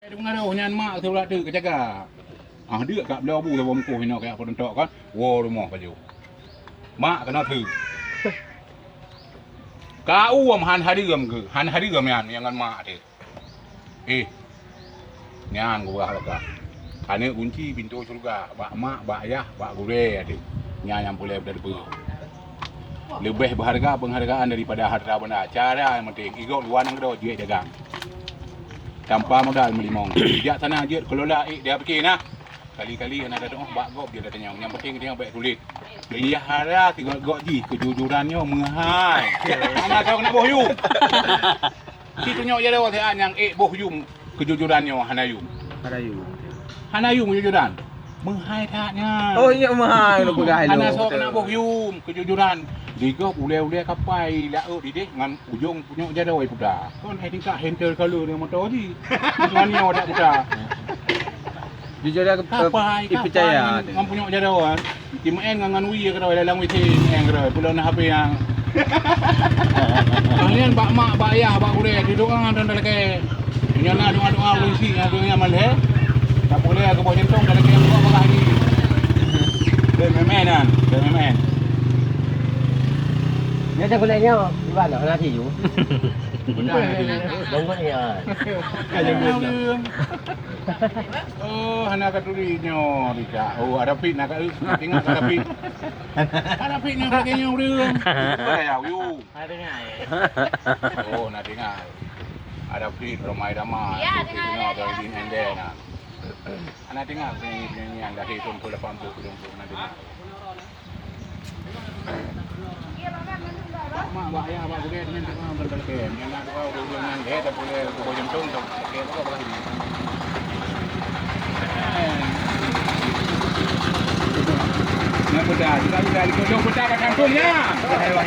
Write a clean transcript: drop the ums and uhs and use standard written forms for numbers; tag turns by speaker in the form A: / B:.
A: Ada nyan mak tu pula tu kejaga. Dia kat belah bu tu mko hina kat pon tok kan. Wo rumah baju. Mak kena tu. Kau han hariam ke? Han hariam yang ngan mak tu. Nyan gua bakal. Kana kunci pintu surga. Bak mak, bak ayah, bak gure ada. Nyan yang boleh berdebu. Lebih berharga penghargaan daripada harta benda. Cara yang penting. Igok luar nang kedo duit dagang. Tanpa modal melimong. Dia tanah dia kelola dia fikir nah. Kali-kali ana ada bak gop dia tanya. Yang penting dia baik kulit. Pelihara tiga gok ji kejujurannya menghai. Ana kau nak bohyum. Si tunjuk je lewat yang bohyum kejujurannya hanayum. Hanayum kejujuran. Menghai taknya.
B: Oh iya menghai lu pegai lu.
A: Ana sok nak bohyum kejujuran. Digo ule-ule kapai la didik ngan ujung punya jadoi budak. Kon hai tingkah handle kalau dengan motor ji. Ngan nyo dak budak.
B: Jujur dia percaya.
A: Ngan punya jadoi. Di main ngan wi ke dalam witi yang ke pulau na HP yang. Kalian bak mak bak ayah bak ule duduk ngan dalam ke. Nya na doa-doa polisi ngadunya malhe. Tak boleh ke bawah jentong dalam ke buat apa lagi. Dan memenan, dan memen.
C: Nếu cho con này nhá, các bạn ở thì chú. Đúng rồi nhờ.
A: Hana katulinya dika. Ada pit nak tengok ada pit. Ada pit nak kayaknya udah. Kayak you.
C: Ada ngai.
A: Nak tengok. Ada pit ramai ramai. Ya, tengok ada di ende nah. Ana tengok ni yang dah hitung pula 80 nanti. Mak bak ayah bak gede dengan tak mau berbalken. Yang nak kau dengan dia tak boleh kau jentong tak pakai apa apa lagi. Nak mudah, kita kau jom mudah kat kampungnya.